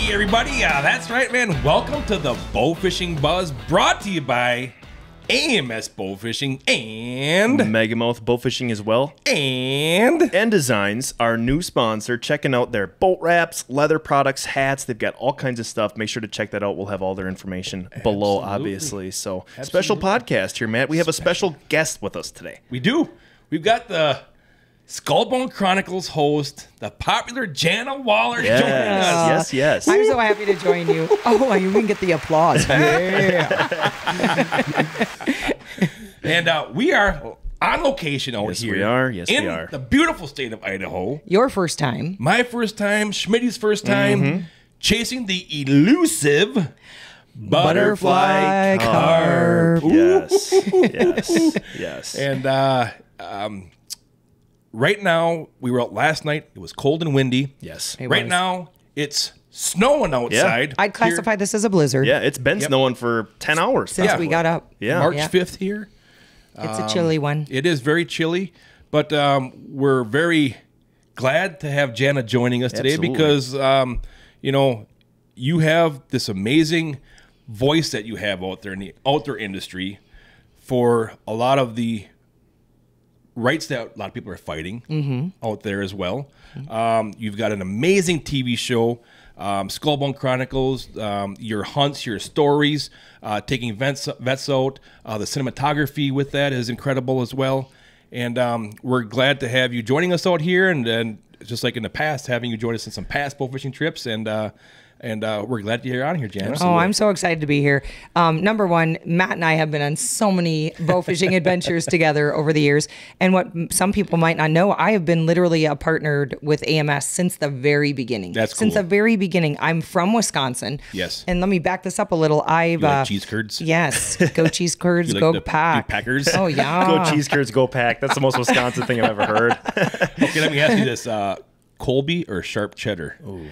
Hey everybody, that's right, man. Welcome to the Bowfishing Buzz, brought to you by AMS Bowfishing and Megamouth Bowfishing as well. And Designs, our new sponsor. Checking out their boat wraps, leather products, hats. They've got all kinds of stuff. Make sure to check that out. We'll have all their information below, obviously. So, special podcast here, Matt. We have a special guest with us today. We do. We've got the Skull Bound Chronicles host, the popular Jana Waller, joining us. Yes. I'm so happy to join you. Oh, you can get the applause. Yeah. And we are on location out here. We are. Yes, in we are. the beautiful state of Idaho. Your first time. My first time, Schmitty's first time, chasing the elusive Butterfly Carp. Yes. And right now, we were out last night. It was cold and windy. Yes. Right now, it's snowing outside. I'd classify this as a blizzard. Yeah, it's been snowing for 10 hours. Since we got up. Yeah. March 5th here. It's a chilly one. It is very chilly, but we're very glad to have Jana joining us today because, you have this amazing voice that you have out there in the outdoor industry for a lot of the rights that a lot of people are fighting out there as well. You've got an amazing TV show, Skull Bound Chronicles, your hunts, your stories, taking vets out. The cinematography with that is incredible as well. And we're glad to have you joining us out here, and just like in the past, having you join us in some past bowfishing trips. And we're glad you're on here, Jana. Oh, I'm so excited to be here. Number one, Matt and I have been on so many bowfishing adventures together over the years. And what some people might not know, I have been literally partnered with AMS since the very beginning. That's cool. Since the very beginning. I'm from Wisconsin. Yes. And let me back this up a little. You like cheese curds? Yes. Go cheese curds, You go like the pack. Packers? Oh, yeah. Go cheese curds, go pack. That's the most Wisconsin thing I've ever heard. Okay, let me ask you this. Colby or sharp cheddar? Ooh.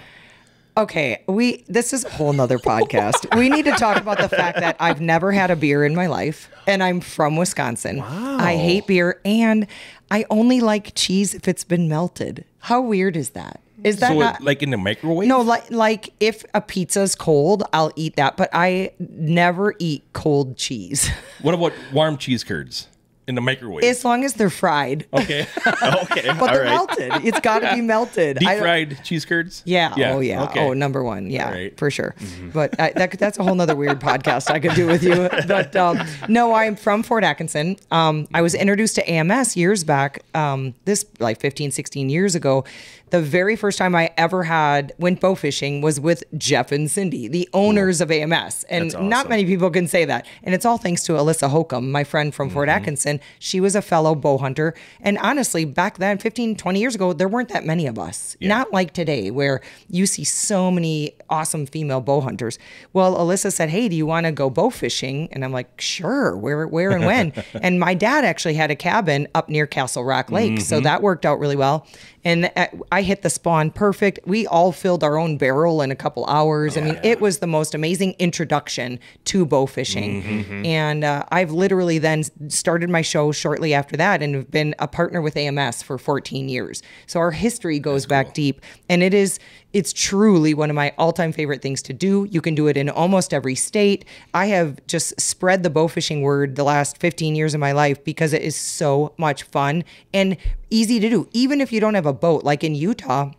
Okay, this is a whole nother podcast. We need to talk about the fact that I've never had a beer in my life, and I'm from Wisconsin. Wow. I hate beer, and I only like cheese if it's been melted. How weird is that? Is that So not like in the microwave? No, like if a pizza's cold, I'll eat that, but I never eat cold cheese. What about warm cheese curds in the microwave? As long as they're fried. Okay. Okay. But they're melted. It's got to be melted. Deep fried cheese curds? Yeah. Oh, yeah. Okay. Oh, number one. Yeah, right. for sure. But that's a whole nother weird podcast I could do with you. But no, I'm from Fort Atkinson. I was introduced to AMS years back, this like 15, 16 years ago. The very first time I ever went bow fishing was with Jeff and Cindy, the owners of AMS. And That's awesome. not many people can say that. And it's all thanks to Alyssa Holcomb, my friend from Fort Atkinson. She was a fellow bow hunter. And honestly, back then, 15, 20 years ago, there weren't that many of us. Yeah. Not like today, where you see so many awesome female bow hunters. Well, Alyssa said, hey, do you want to go bow fishing? And I'm like, sure, where and when? And my dad actually had a cabin up near Castle Rock Lake. So that worked out really well. And I hit the spawn perfect. We all filled our own barrel in a couple hours. I mean, it was the most amazing introduction to bow fishing. And I've literally then started my show shortly after that and have been a partner with AMS for 14 years. So our history goes back deep. And it's truly one of my all-time favorite things to do. You can do it in almost every state. I have just spread the bow fishing word the last 15 years of my life because it is so much fun and easy to do. Even if you don't have a boat, like in Utah.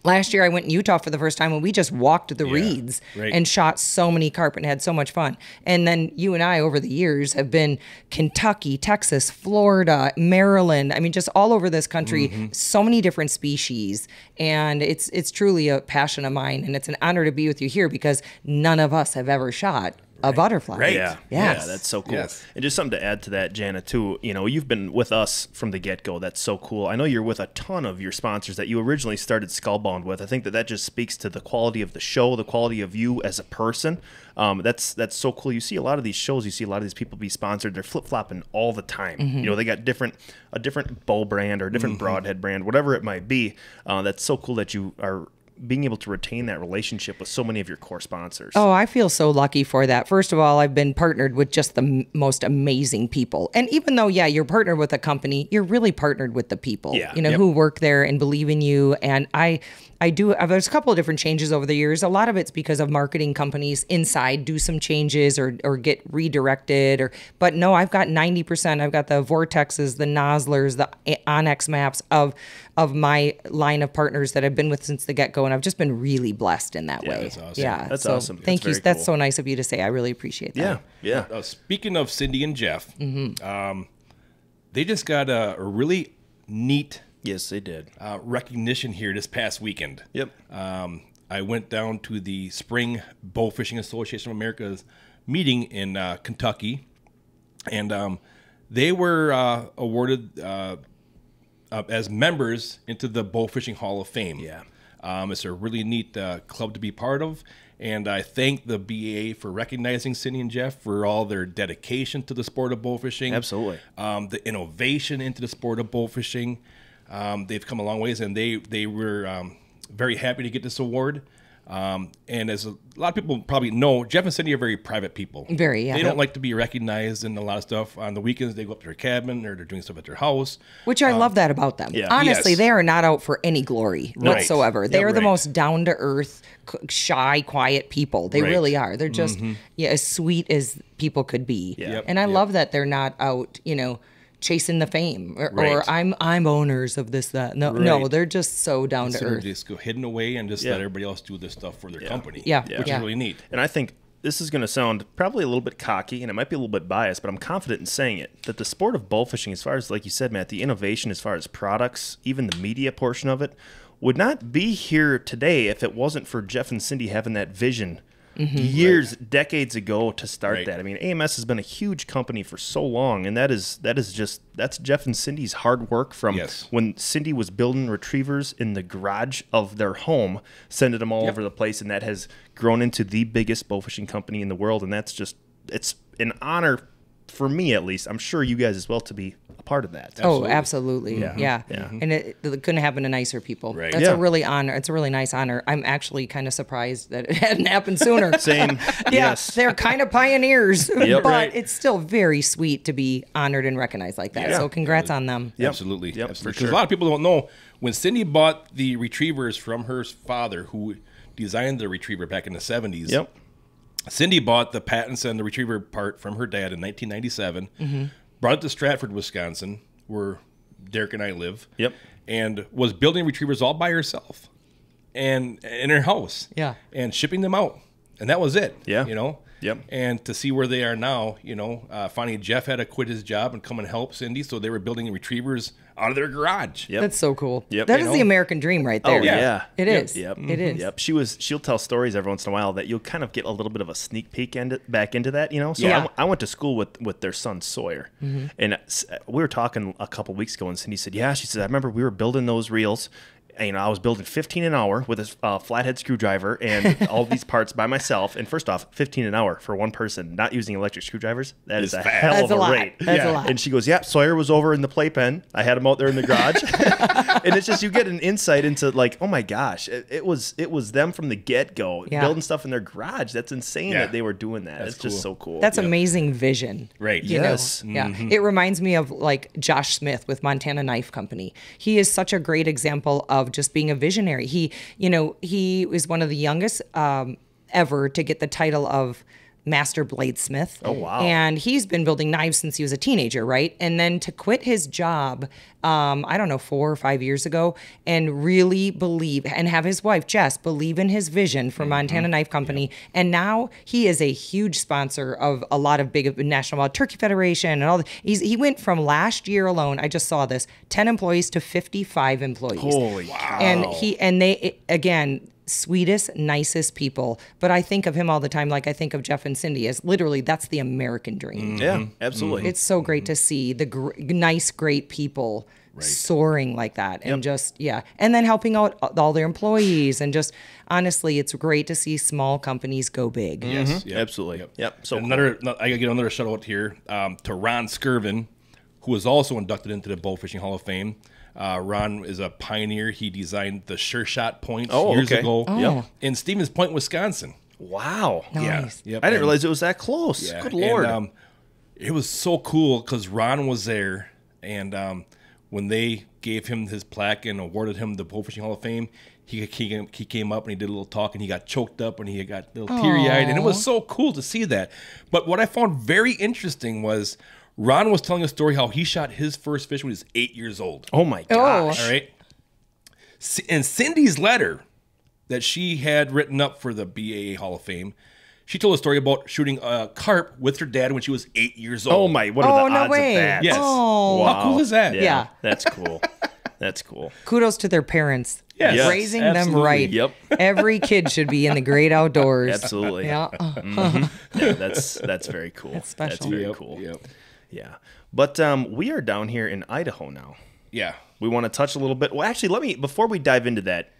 Last year I went in Utah for the first time and we just walked the reeds and shot so many carp and had so much fun. And then you and I over the years have been Kentucky, Texas, Florida, Maryland. I mean, just all over this country, so many different species. And it's truly a passion of mine. And it's an honor to be with you here because none of us have ever shot a butterfly. Right. Yeah. Yes. Yeah, that's so cool. Yes. And just something to add to that, Jana, too, you've been with us from the get-go. That's so cool. I know you're with a ton of your sponsors that you originally started Skull Bound with. I think that just speaks to the quality of the show, the quality of you as a person. That's so cool. You see a lot of these shows, you see a lot of these people be sponsored. They're flip-flopping all the time. They got a different bow brand or a different broadhead brand, whatever it might be. That's so cool that you are being able to retain that relationship with so many of your core sponsors. Oh, I feel so lucky for that. First of all, I've been partnered with just the most amazing people. And even though, yeah, you're partnered with a company, you're really partnered with the people, who work there and believe in you. And there's a couple of different changes over the years. A lot of it's because of marketing companies inside do some changes or get redirected. But no, I've got 90%. I've got the Vortexes, the Noslers, the Onyx maps of my line of partners that I've been with since the get-go. And I've just been really blessed in that way. That's awesome. Yeah, that's so awesome. Thank you. That's so nice of you to say. I really appreciate that. Yeah. Speaking of Cindy and Jeff, they just got a really neat Yes, they did. recognition here this past weekend. Yep. I went down to the Spring Bowfishing Association of America's meeting in Kentucky, and they were awarded as members into the Bowfishing Hall of Fame. Yeah. It's a really neat club to be part of, and I thank the BAA for recognizing Cindy and Jeff for all their dedication to the sport of bowfishing. Absolutely. The innovation into the sport of bowfishing. They've come a long ways, and they were very happy to get this award. And as a lot of people probably know, Jeff and Cindy are very private people. Very, yeah. They don't like to be recognized in a lot of stuff. On the weekends, they go up to their cabin or they're doing stuff at their house. Which I love that about them. Yeah. Honestly, Yes. they are not out for any glory whatsoever. They are the right. most down-to-earth, shy, quiet people. They Right. really are. They're just as sweet as people could be. Yeah. And I love that they're not out, chasing the fame or Right. I'm owners of this, that. No, Right. they're just so down to Instead of earth. just go hidden away and just let everybody else do this stuff for their company. Yeah. Which Yeah. is really neat. And I think this is going to sound probably a little bit cocky, and it might be a little bit biased, but I'm confident in saying it, that the sport of bowfishing, as far as, like you said, Matt, the innovation as far as products, even the media portion of it, would not be here today if it wasn't for Jeff and Cindy having that vision years, decades ago to start Right. that. I mean, AMS has been a huge company for so long, and that's Jeff and Cindy's hard work from when Cindy was building retrievers in the garage of their home, sending them all over the place, and that has grown into the biggest bowfishing company in the world, and it's an honor for me, at least. I'm sure you guys as well, to be a part of that. Oh, absolutely. Yeah. And it couldn't happen to nicer people. Right. That's a really honor. It's a really nice honor. I'm actually kind of surprised that it hadn't happened sooner. Same. Yes. They're kind of pioneers, but Right. it's still very sweet to be honored and recognized like that. Yeah. So congrats on them. Absolutely. Yep, Absolutely. for Because sure. a lot of people don't know, when Cindy bought the retrievers from her father, who designed the retriever back in the 70s, Yep. Cindy bought the patents and the retriever part from her dad in 1997, brought it to Stratford, Wisconsin, where Derek and I live, Yep. and was building retrievers all by herself and in her house, and shipping them out. And that was it. Yeah. Yep. And to see where they are now, finally Jeff had to quit his job and come and help Cindy, so they were building retrievers out of their garage. Yep. That's so cool. Yep. That is the American dream right there. Oh, yeah. It is. Yep. It is. Yep. She'll tell stories every once in a while that you'll kind of get a little bit of a sneak peek back into that, So Yeah. I went to school with their son Sawyer, and we were talking a couple weeks ago, and Cindy said, "Yeah," she said, "I remember we were building those reels. I was building 15 an hour with a flathead screwdriver and all these parts by myself. And first off, 15 an hour for one person, not using electric screwdrivers, that is a fast. hell That's of a lot. rate. That's a lot. And she goes, "Yeah, Sawyer was over in the playpen. I had him out there in the garage." And it's just, you get an insight into like, oh my gosh, it was them from the get-go, building stuff in their garage. That's insane that they were doing that. It's just so cool. That's amazing vision. Right. You know? Yes. Yeah. It reminds me of like Josh Smith with Montana Knife Company. He is such a great example of just being a visionary. He was one of the youngest ever to get the title of Master Bladesmith. Oh, wow. And he's been building knives since he was a teenager, right? And then to quit his job, 4 or 5 years ago, and really believe, and have his wife, Jess, believe in his vision for Montana Knife Company. Yeah. And now he is a huge sponsor of a lot of big National Wild Turkey Federation and all. He went from last year alone, I just saw this, 10 employees to 55 employees. Holy wow. And they, again, sweetest, nicest people. But I think of him all the time like I think of Jeff and Cindy as literally that's the American dream. Yeah, absolutely. It's so great to see the nice, great people soaring like that. And and then helping out all their employees. And just, honestly, it's great to see small companies go big. Yes, absolutely. Yep. So I gotta get another shout out here to Ron Skirvin, who was also inducted into the Bowfishing Hall of Fame. Ron is a pioneer. He designed the Sure Shot points Oh, years okay. ago Oh. in Stevens Point, Wisconsin. Wow. Nice. Yeah. Yep. I didn't And- realize it was that close. Yeah, Good Lord. And, it was so cool because Ron was there, and when they gave him his plaque and awarded him the Bowfishing Hall of Fame, he came up and he did a little talk, and he got choked up and he got a little teary-eyed, and it was so cool to see that. But what I found very interesting was Ron was telling a story how he shot his first fish when he was 8 years old. Oh my gosh. All right. And Cindy's letter that she had written up for the BAA Hall of Fame, she told a story about shooting a carp with her dad when she was 8 years old. Oh my, what are the no odds way. of that? Yes. Oh. How cool is that? Yeah. That's cool. That's cool. Kudos to their parents. Yes. Yes, Raising them absolutely. right. Yep. Every kid should be in the great outdoors. Absolutely. Yeah. Yeah, that's very cool. That's special. That's very Yep, cool. yep. Yeah. But we are down here in Idaho now. Yeah. We want to touch a little bit. Well, actually, before we dive into that,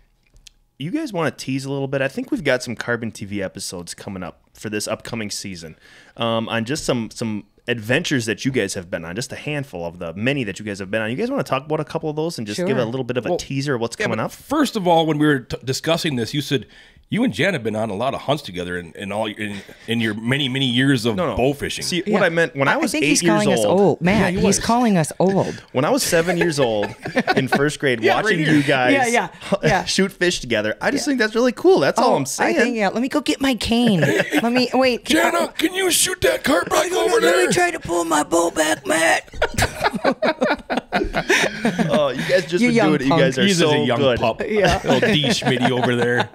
you guys want to tease a little bit? I think we've got some Carbon TV episodes coming up for this upcoming season on just some adventures that you guys have been on, just a handful of the many that you guys have been on. You guys want to talk about a couple of those and just give Sure. a little bit of a teaser of what's coming but up? First of all, when we were discussing this, you said you and Jan have been on a lot of hunts together in your many years of bow fishing. See, what I meant when I was think 8 he's years calling us old. old. Matt, he he's was. calling us old. When I was 7 years old in first grade, Yeah, right watching here. you guys Yeah. shoot fish together, I just think that's really cool. That's all I'm saying. I think, let me go get my cane. Let me, wait. Jana, can you shoot that carp back over there? Let me try to pull my bow back, Matt. Oh, you guys just You been young doing it. You punk. guys are He's so just a young good. pup. Yeah. Little D. Schmitty over there.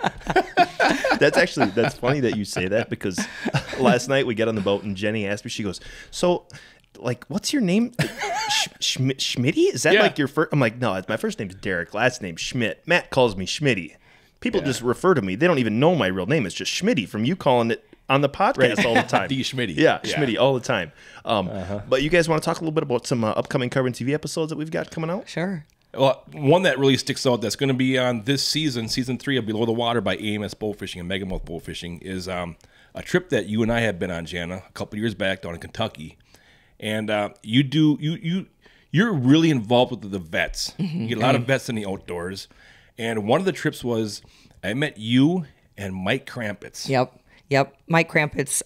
That's funny that you say that because last night we get on the boat and Jenny asked me, she goes, so like, what's your name? Schmitty? Is that Yeah. like your first? I'm like, no, my first name's Derek. Last name's Schmidt. Matt calls me Schmitty. People just refer to me. They don't even know my real name. It's just Schmitty from you calling it on the podcast all the time. D. Schmitty. Yeah, Schmitty all the time. But you guys want to talk a little bit about some upcoming Carbon TV episodes that we've got coming out? Sure. Well, one that really sticks out that's going to be on this season 3 of Below the Water by AMS Bowfishing and Megamouth Bowfishing, is a trip that you and I have been on, Jana, a couple years back down in Kentucky. And you're really involved with the vets. You get a lot of vets in the outdoors. And one of the trips was I met you and Mike Krampitz. Yep. Mike Krampitz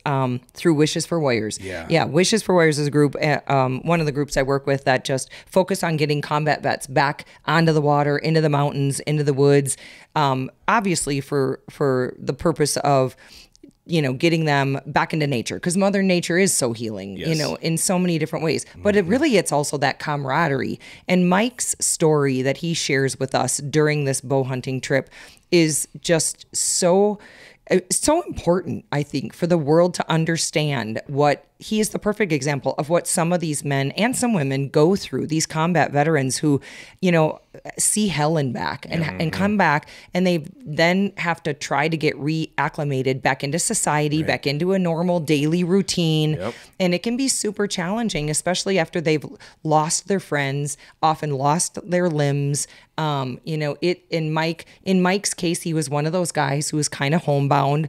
through Wishes for Warriors. Yeah. Wishes for Warriors is a group, one of the groups I work with that just focus on getting combat vets back onto the water, into the mountains, into the woods, obviously for the purpose of, getting them back into nature, because Mother Nature is so healing, Yes. in so many different ways. But it's also that camaraderie. And Mike's story that he shares with us during this bow hunting trip is just so important, I think, for the world to understand what he is the perfect example of what some of these men and some women go through, these combat veterans who, see hell and back and come back, and they then have to try to get reacclimated back into society, back into a normal daily routine. Yep. And it can be super challenging, especially after they've lost their friends, often lost their limbs. In Mike's case, he was one of those guys who was kind of homebound.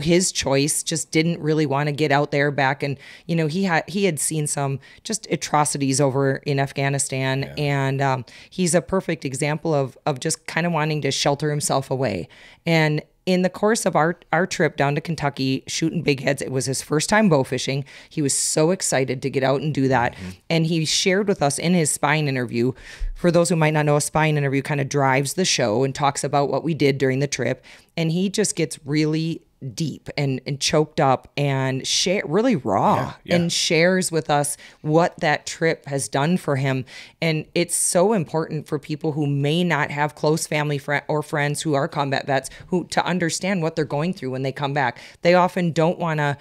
His choice just didn't really want to get out there back. And, he had seen some just atrocities over in Afghanistan. And he's a perfect example of just kind of wanting to shelter himself away. And in the course of our trip down to Kentucky, shooting big heads, it was his first time bow fishing. He was so excited to get out and do that. And he shared with us in his spine interview. For those who might not know, a spine interview kind of drives the show and talks about what we did during the trip. And he just gets really deep and choked up and really raw and shares with us what that trip has done for him. And it's so important for people who may not have close family or friends who are combat vets to understand what they're going through when they come back. They often don't want to,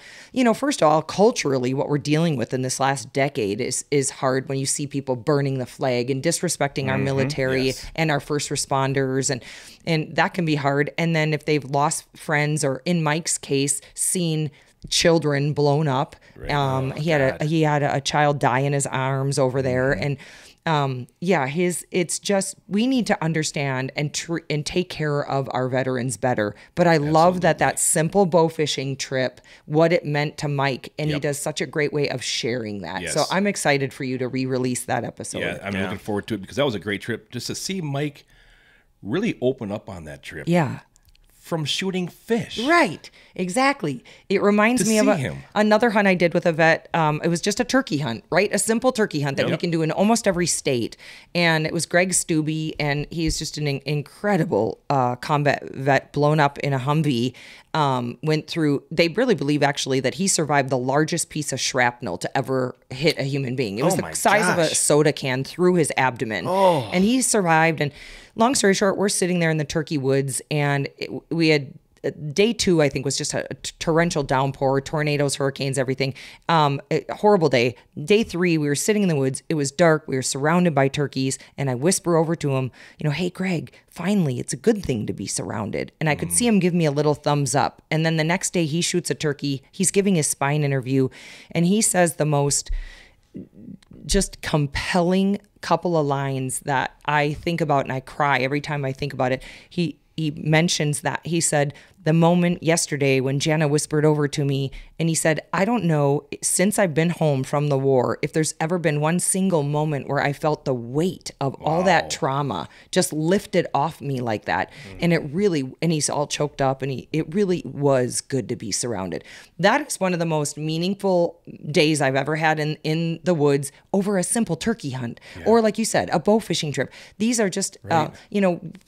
first of all, culturally, what we're dealing with in this last decade is hard when you see people burning the flag and disrespecting our military and our first responders, and that can be hard. And then if they've lost friends, or in Mike's case, seen children blown up, he had a child die in his arms over there, and it's just, we need to understand and take care of our veterans better. But I love that simple bow fishing trip, what it meant to Mike, and he does such a great way of sharing that. Yes. So I'm excited for you to re-release that episode. Yeah, I'm looking forward to it because that was a great trip just to see Mike really open up on that trip. Yeah. From shooting fish. Right, exactly. It reminds me of another hunt I did with a vet. It was just a turkey hunt, right? A simple turkey hunt that we can do in almost every state. And it was Greg Stubbe, and he's just an incredible combat vet, blown up in a Humvee. Went through, they really believe actually that he survived the largest piece of shrapnel to ever hit a human being. It was the size of a soda can through his abdomen. And he survived. And long story short, we're sitting there in the turkey woods, and we had day 2, I think, was just a torrential downpour, tornadoes, hurricanes, everything. A horrible day. Day 3, we were sitting in the woods. It was dark. We were surrounded by turkeys. And I whisper over to him, hey, Greg, finally, it's a good thing to be surrounded. And I could see him give me a little thumbs up. And then the next day he shoots a turkey. He's giving his spine interview. And he says the most just compelling couple of lines that I think about, and I cry every time I think about it. He mentions that. He said, the moment yesterday when Jana whispered over to me, and he said, I don't know, since I've been home from the war, if there's ever been one single moment where I felt the weight of all that trauma just lifted off me like that. And it really, and he's all choked up, and it really was good to be surrounded. That is one of the most meaningful days I've ever had in the woods over a simple turkey hunt. Or like you said, a bow fishing trip. These are just,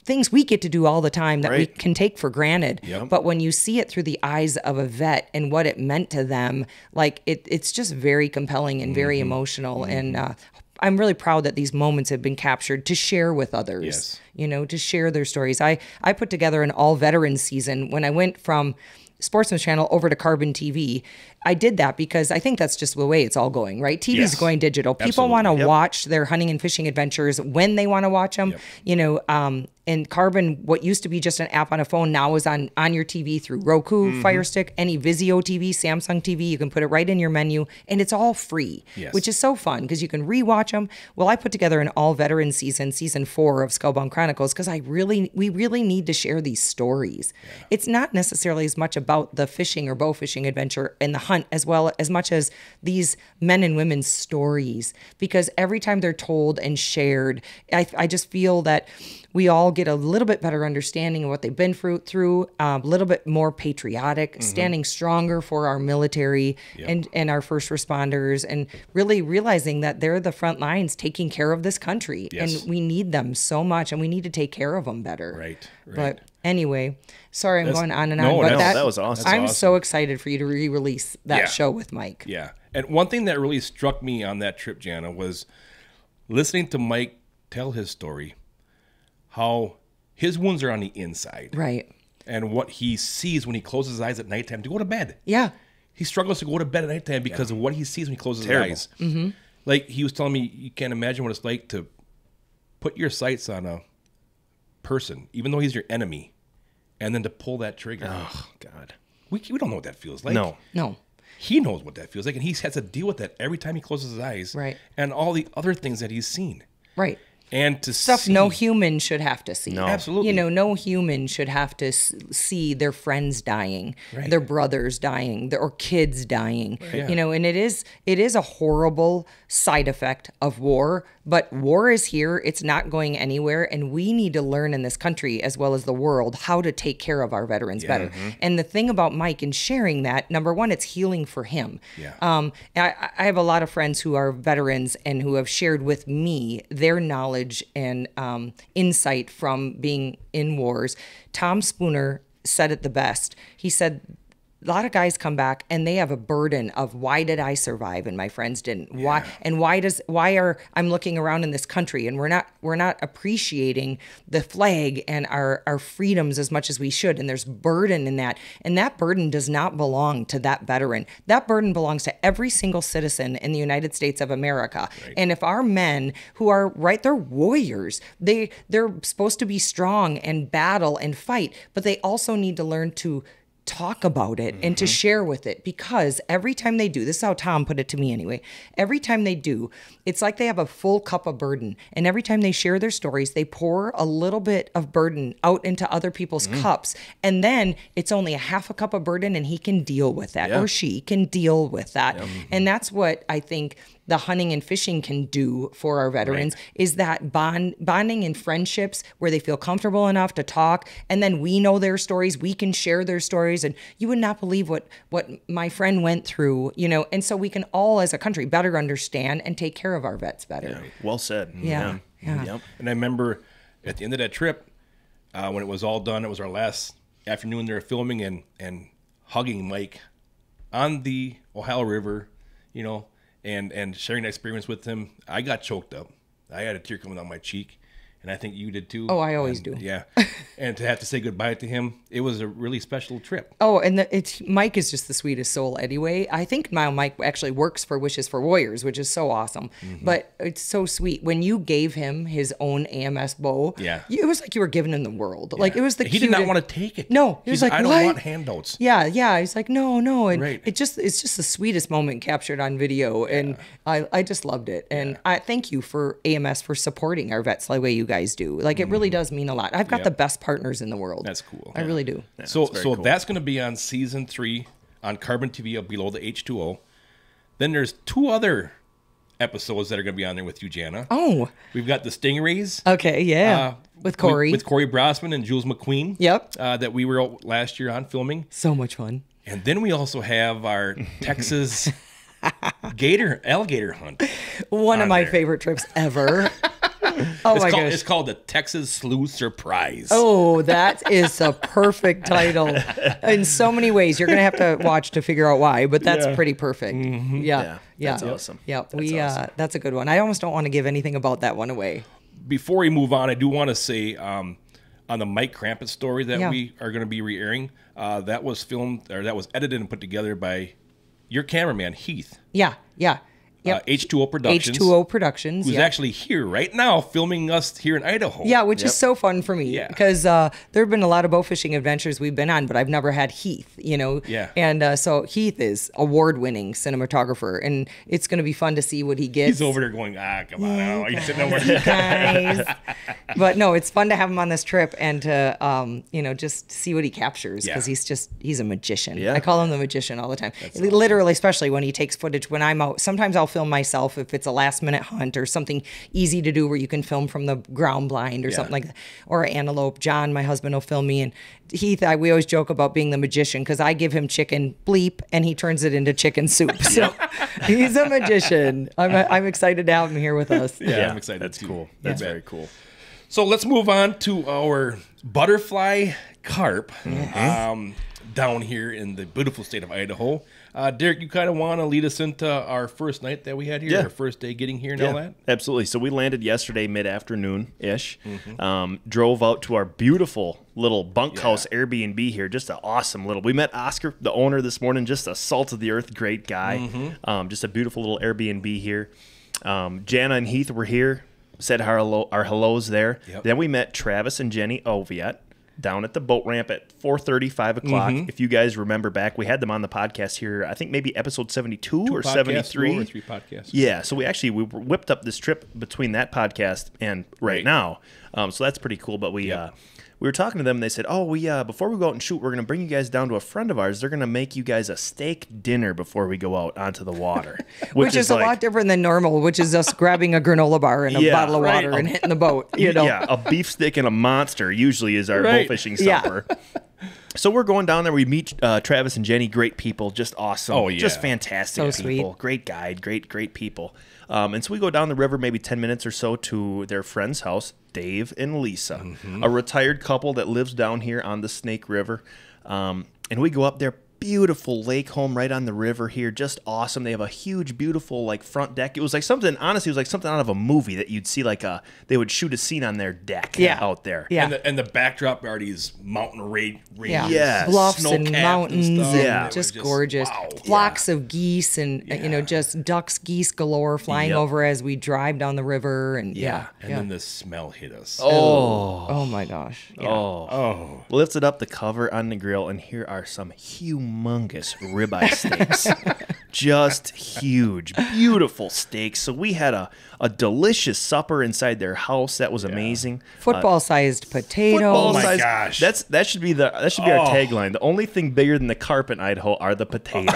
things we get to do all the time that we can take for granted. But when you see it through the eyes of a vet and what it meant to them, like it's just very compelling and very emotional. And I'm really proud that these moments have been captured to share with others, to share their stories. I put together an all veterans season when I went from Sportsman's Channel over to Carbon TV. I did that because I think that's just the way it's all going, right? TV is going digital. People want to watch their hunting and fishing adventures when they want to watch them. And Carbon, what used to be just an app on a phone, now is on your TV through Roku, Fire Stick, any Vizio TV, Samsung TV. You can put it right in your menu, and it's all free, which is so fun because you can rewatch them. Well, I put together an all-veteran season 4 of Skull Bound Chronicles because we really need to share these stories. It's not necessarily as much about the fishing or bow fishing adventure and the hunt as much as these men and women's stories, because every time they're told and shared, I just feel that we all get a little bit better understanding of what they've been through, a little bit more patriotic, standing stronger for our military and our first responders, and really realizing that they're the front lines taking care of this country. And we need them so much, and we need to take care of them better. Right. But anyway, sorry I'm going on and on. But that was awesome. I'm so excited for you to re-release that show with Mike. Yeah. And one thing that really struck me on that trip, Jana, was listening to Mike tell his story, how his wounds are on the inside. Right. And what he sees when he closes his eyes at nighttime to go to bed. Yeah. He struggles to go to bed at nighttime because of what he sees when he closes his eyes. Like, he was telling me, you can't imagine what it's like to put your sights on a person, even though he's your enemy, and then to pull that trigger. Oh, God. We don't know what that feels like. No. He knows what that feels like, and he has to deal with that every time he closes his eyes. Right. And all the other things that he's seen. Right. And to stuff no human should have to see. No. Absolutely. No human should have to see their friends dying, their brothers dying, or kids dying. And it is a horrible side effect of war, but war is here. It's not going anywhere, and we need to learn in this country as well as the world how to take care of our veterans better. And the thing about Mike and sharing that, number one, it's healing for him. I have a lot of friends who are veterans and who have shared with me their knowledge and insight from being in wars. Tom Spooner said it the best. He said, a lot of guys come back and they have a burden of, why did I survive and my friends didn't? Why are I'm looking around in this country and we're not appreciating the flag and our freedoms as much as we should, and there's burden in that. And that burden does not belong to that veteran. That burden belongs to every single citizen in the United States of America. And if our men who are they're warriors, they're supposed to be strong and battle and fight, but they also need to learn to talk about it and to share with it, because every time they do, this is how Tom put it to me anyway, every time they do, it's like they have a full cup of burden, and every time they share their stories, they pour a little bit of burden out into other people's cups, and then it's only a half a cup of burden, and he can deal with that, or she can deal with that. And that's what I think the hunting and fishing can do for our veterans, is that bonding and friendships where they feel comfortable enough to talk, and then we know their stories, we can share their stories, and you would not believe what my friend went through, you know, and so we can all as a country better understand and take care of our vets better. Yeah, well said. Yeah. And I remember at the end of that trip, when it was all done, it was our last afternoon there filming and hugging Mike on the Ohio River, you know, and sharing that experience with him. I got choked up. I had a tear coming down my cheek, and I think you did too. Oh, I always do. Yeah. And to have to say goodbye to him, it was a really special trip. Oh, and Mike is just the sweetest soul anyway. I think my Mike actually works for Wishes for Warriors, which is so awesome. But it's so sweet. When you gave him his own AMS bow, it was like you were giving him the world. Like, it was the He did not want to take it. No. He was like, I don't what? want handouts. Yeah. He's like, no. And Right. it's just the sweetest moment captured on video. And I just loved it. And I thank you for AMS for supporting our vets the way you guys do. Like, it really does mean a lot. I've got the best partners in the world. That's cool. I really do. Yeah, So that's very cool. that's going to be on season 3 on Carbon TV below the H2O. Then there's 2 other episodes that are going to be on there with you, Jana. Oh. We've got the Stingrays. Okay, yeah. With Corey. With Corey Brosman and Jules McQueen. Yep. That we were out last year on filming. So much fun. And then we also have our Texas alligator hunt. One of my there. favorite trips ever. Oh my gosh. It's called the Texas Sleuth Surprise. Oh, that is a perfect title. In so many ways, you're going to have to watch to figure out why, but that's pretty perfect. Yeah. That's awesome. Yeah, Awesome. that's a good one. I almost don't want to give anything about that one away. Before we move on, I do want to say on the Mike Krampus story that Yeah. we are going to be re-airing, that was edited and put together by your cameraman, Heath. Yeah. Yep. H2O Productions. H2O Productions. Who's yeah. actually here right now filming us here in Idaho. Yeah, which is so fun for me Yeah. because there have been a lot of bow fishing adventures we've been on, but I've never had Heath, you know? Yeah. And so Heath is award-winning cinematographer, and it's going to be fun to see what he gets. He's over there going, come on now. He's sitting over You there. guys. But no, it's fun to have him on this trip and to, just see what he captures because he's a magician. Yeah. I call him the magician all the time. Literally, especially when he takes footage when I'm out. Sometimes I'll film myself if it's a last minute hunt or something easy to do where you can film from the ground blind or something like that. Or antelope. John, my husband, will film me. And Heath, we always joke about being the magician because I give him chicken bleep and he turns it into chicken soup. So he's a magician. I'm excited to have him here with us. Yeah, I'm excited. That's too. cool. That's very cool. So let's move on to our Butterfly Carp down here in the beautiful state of Idaho. Derek, you kind of want to lead us into our first night that we had here, Yeah. our first day getting here and all that? Absolutely. So we landed yesterday mid-afternoon-ish, drove out to our beautiful little bunkhouse Airbnb here, just an awesome little, we met Oscar, the owner, this morning, just a salt-of-the-earth great guy, just a beautiful little Airbnb here. Jana and Heath were here, said our hellos there. Yep. Then we met Travis and Jenny Oviatt down at the boat ramp at 4:30, 5 o'clock. If you guys remember back, we had them on the podcast here, I think maybe episode 72 or 73. 2 or 3 podcasts. Yeah, so we whipped up this trip between that podcast and right now. So that's pretty cool. But we were talking to them, and they said, before we go out and shoot, we're going to bring you guys down to a friend of ours. They're going to make you guys a steak dinner before we go out onto the water. Which is a lot different than normal, which is us grabbing a granola bar and a bottle of water and hitting the boat. You know? Yeah, a beef stick and a monster usually is our bow fishing supper. So we're going down there. We meet Travis and Jenny, great people, just awesome. Oh, yeah. Just fantastic So people. sweet. Great guide, great people. And so we go down the river maybe 10 minutes or so to their friend's house, Dave and Lisa, a retired couple that lives down here on the Snake River. And we go up there beautiful lake home right on the river here, just awesome. They have a huge, beautiful like front deck. It was like something, honestly, it was like something out of a movie that you'd see like they would shoot a scene on their deck out there. Yeah. And the backdrop are these mountain ranges, Yes. Bluffs snow and capped mountains and stuff. Yeah. just gorgeous. wow. Flocks of geese and you know, just ducks, geese galore flying over as we drive down the river and And then the smell hit us. Oh my gosh. Yeah. Oh. Lifted up the cover on the grill, and here are some humongous ribeye steaks. Just huge, beautiful steaks. So we had a delicious supper inside their house. That was amazing. Football-sized potato. Oh my gosh. That should be our tagline. The only thing bigger than the carp in Idaho are the potatoes.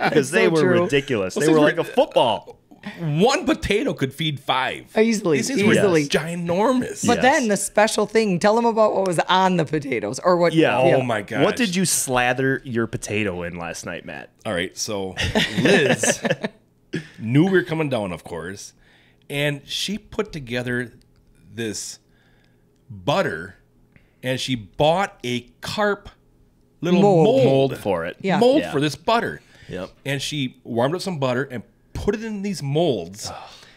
Because they were true. ridiculous. They were like a football. One potato could feed 5. Easily, These things were easily. ginormous. But then the special thing, tell them about what was on the potatoes or what. Yeah. Oh my gosh. What did you slather your potato in last night, Matt? All right, so Liz knew we were coming down, of course, and she put together this butter, and she bought a carp little mold For it. Yeah. mold Yeah. for this butter. Yep. And she warmed up some butter and put it in these molds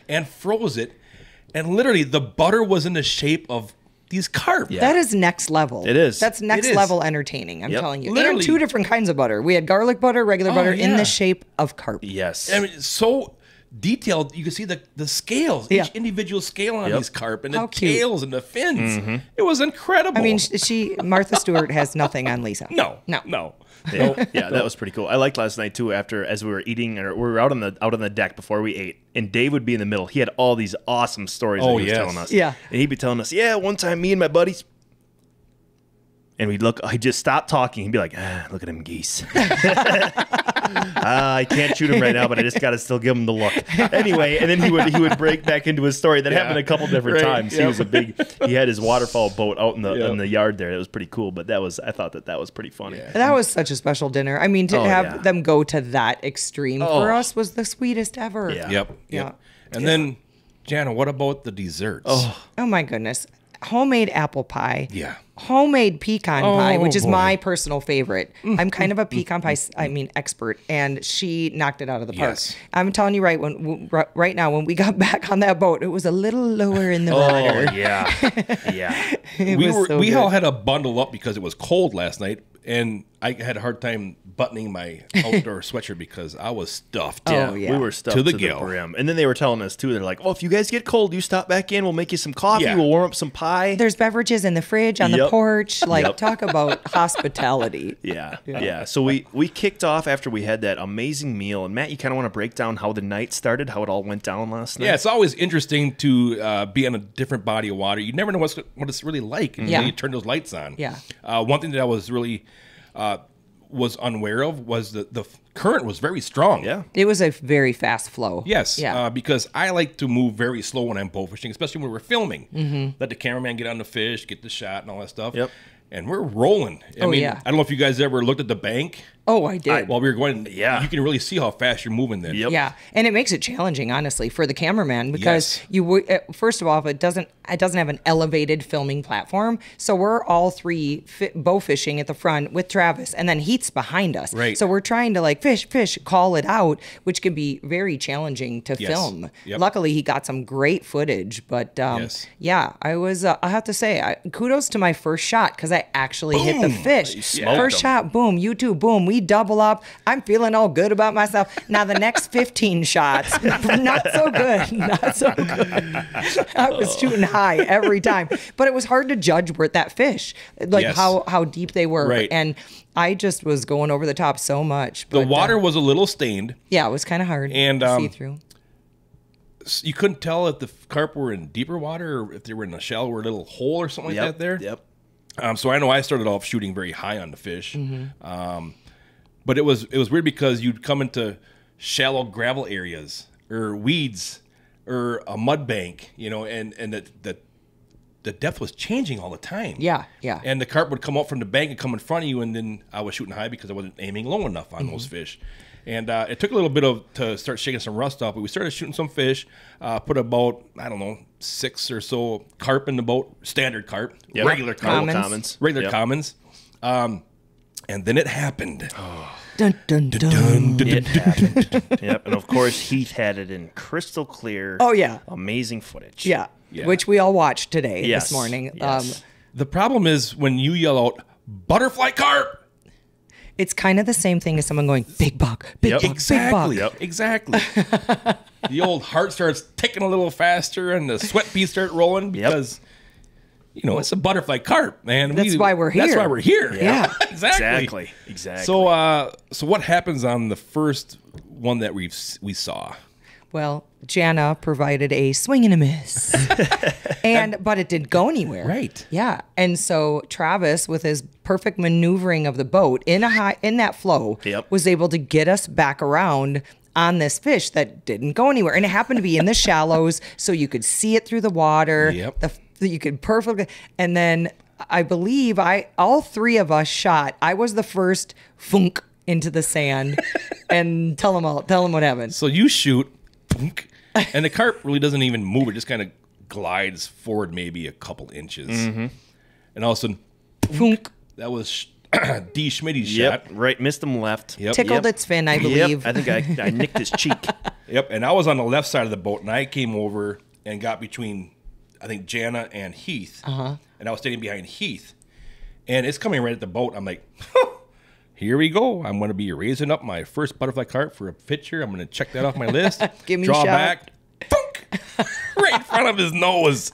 and froze it, and literally the butter was in the shape of these carp. Yeah. That is next level. It is. That's next It is. level entertaining. I'm Yep. telling you. Literally. And 2 different kinds of butter. We had garlic butter, regular butter in yeah. the shape of carp. Yes. I mean, it's so detailed. You can see the scales, Yeah. each individual scale on these carp, and How the cute. tails and the fins. It was incredible. I mean, Martha Stewart has nothing on Lisa. no. Yeah, that was pretty cool. I liked last night too. As we were eating, or we were out on the deck before we ate, and Dave would be in the middle. He had all these awesome stories that he was yes. telling us. Yeah. and he'd be telling us, one time me and my buddies, and we'd look. He'd just stop talking. He'd be like, look at him geese. I can't shoot him right now, but I just got to still give him the look. Anyway, and then he would break back into his story. That happened a couple different times. Yep. He had his waterfowl boat out in the yard there. It was pretty cool. But I thought that was pretty funny. Yeah. That was such a special dinner. I mean, to have yeah. them go to that extreme for us was the sweetest ever. Yeah. Yep. Yeah. And then, Jana, what about the desserts? Oh my goodness. Homemade apple pie. Yeah. Homemade pecan pie, which is boy. my personal favorite. I'm kind of a pecan pie, expert, and she knocked it out of the park. Yes. I'm telling you right now, when we got back on that boat, it was a little lower in the water. Oh yeah, yeah. We all had to bundle up because it was cold last night, and I had a hard time buttoning my outdoor sweatshirt because I was stuffed. Oh, yeah. We were stuffed To to the the gill. brim. And then they were telling us too. They're like, "Oh, if you guys get cold, you stop back in. We'll make you some coffee. Yeah. We'll warm up some pie." There's beverages in the fridge, on the Yep. porch. Like, Yep. talk about hospitality. Yeah. So we kicked off after we had that amazing meal. And Matt, you kind of want to break down how the night started, how it all went down last night. Yeah, it's always interesting to be on a different body of water. You never know what it's really like until you turn those lights on. Yeah. One thing that I was really was unaware of was the current was very strong. Yeah. It was a very fast flow. Yes, Yeah. because I like to move very slow when I'm bowfishing, especially when we're filming. Let the cameraman get on the fish, get the shot, and all that stuff. Yep. And we're rolling. I Oh, mean, yeah. I don't know if you guys ever looked at the bank Oh, I did. while we were going. Yeah. You can really see how fast you're moving then. Yep. Yeah, and it makes it challenging, honestly, for the cameraman because first of all, it doesn't have an elevated filming platform, so we're all three bow fishing at the front with Travis, and then Heath's behind us. Right. So we're trying to like fish, call it out, which can be very challenging to film. Yep. Luckily, he got some great footage, but Yes. yeah, I was. I have to say, kudos to my first shot because I actually hit the fish. You smoked First him. shot, boom, you two, boom. We double up. I'm feeling all good about myself. Now the next 15 shots, not so good. Not so good. I was shooting high every time, but it was hard to judge where that fish, like Yes. how deep they were. Right. And I just was going over the top so much. The but, water was a little stained. yeah, it was kind of hard And, to see through. You couldn't tell if the carp were in deeper water or if they were in a shallower little hole or something like that there. Yep. So I know I started off shooting very high on the fish. But it was weird because you'd come into shallow gravel areas or weeds or a mud bank, and the depth was changing all the time. Yeah, yeah. And the carp would come up from the bank and come in front of you, and then I was shooting high because I wasn't aiming low enough on those fish. And it took a little bit to start shaking some rust off, but we started shooting some fish, put about, 6 or so carp in the boat, standard carp, Yep. regular carp. Commons. Commons. Regular Yep. commons. And then it happened. Dun, dun, dun. It happened. Yep. And of course, Heath had it in crystal clear. Oh, yeah. Amazing footage. Yeah. Yeah. Which we all watched today, Yes. this morning. Yes. The problem is when you yell out, Butterfly Carp! It's kind of the same thing as someone going, big buck, big Yep. buck, Exactly. big buck. Yep. Exactly. The old heart starts ticking a little faster and the sweat beads start rolling because, it's a butterfly carp, man. That's why we're here. That's why we're here. Yeah. Exactly. Exactly. So what happens on the first one that we saw? Well, Jana provided a swing and a miss, but it didn't go anywhere. Right. Yeah, and so Travis, with his perfect maneuvering of the boat in that flow, Yep. was able to get us back around on this fish that didn't go anywhere, and it happened to be in the shallows, so you could see it through the water. Yep. You could perfectly, and then I believe all three of us shot. I was the first funk into the sand, and tell them what happened. So you shoot, and the carp really doesn't even move. It just kind of glides forward maybe a couple inches. Mm-hmm. And all of a sudden, Funk. that was D. Schmitty's Yep. shot. Right. Missed him left. Yep. Tickled its fin, I believe. Yep. I think I nicked his cheek. Yep. And I was on the left side of the boat, and I came over and got between, I think, Jana and Heath. Uh-huh. And I was standing behind Heath. And it's coming right at the boat. I'm like, here we go. I'm going to be raising up my first butterfly carp for a picture. I'm going to check that off my list. Give me Draw a shot. back. Thunk! Right in front of his nose.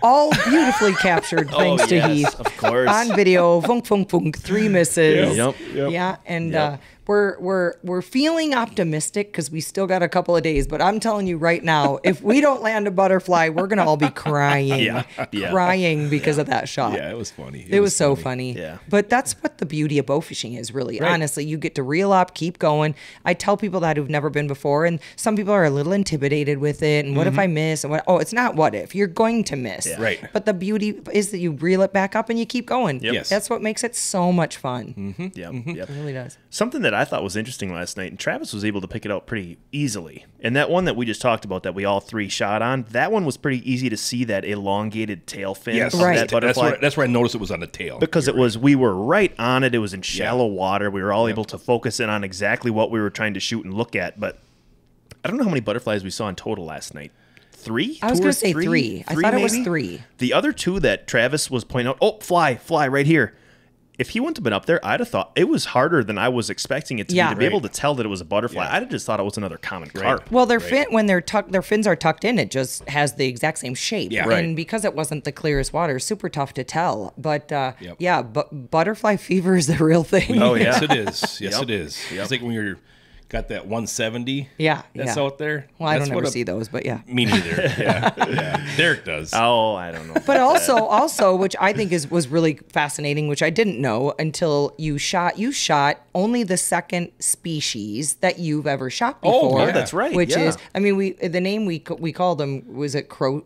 All beautifully captured thanks to yes, Heath. of course. On video, funk, funk, funk, 3 misses. Yep. Yeah, and Yep. we're feeling optimistic because we still got a couple of days. But I'm telling you right now, if we don't land a butterfly, we're gonna all be crying, Yeah. crying because of that shot. Yeah, it was funny. It was so funny. Yeah. But that's what the beauty of bowfishing is, really. Honestly, you get to reel up, keep going. I tell people that who've never been before, and some people are a little intimidated with it. And what if I miss? And it's not what if. You're going to miss. Yeah. Right. But the beauty is that you reel it back up and you keep going. Yep. Yes. That's what makes it so much fun. Yep. It really does. Something that I thought was interesting last night, and Travis was able to pick it out pretty easily. And that one that we just talked about that we all three shot on, that one was pretty easy to see that elongated tail fin Yes. of Right. that butterfly. That's where I noticed it was on the tail. Because we were right on it. It was in shallow water. We were all able to focus in on exactly what we were trying to shoot and look at. But I don't know how many butterflies we saw in total last night. 3? I was Two going or to say 3. I thought it was maybe? 3. The other two that Travis was pointing out, fly right here. If he wouldn't have been up there, I'd have thought it was harder than I was expecting it to be Yeah. to be able to tell that it was a butterfly. Yeah. I'd have just thought it was another common carp. Well, their fin when their fins are tucked in, it just has the exact same shape. Yeah. Right. And because it wasn't the clearest water, super tough to tell. But Yep. yeah, but butterfly fever is the real thing. Oh, yeah. Yes, it is. Yes, Yep. it is. Yep. It's like when you're got that 170. Yeah, That's yeah. out there. Well, I That's don't what ever a- see those, but yeah. Me neither. Yeah. Derek does. Oh, I don't know. But also, which I think was really fascinating, which I didn't know until you shot only the second species that you've ever shot Oh, before. yeah. That's right. Which yeah. is, I mean, the name we called them, was it Crucian.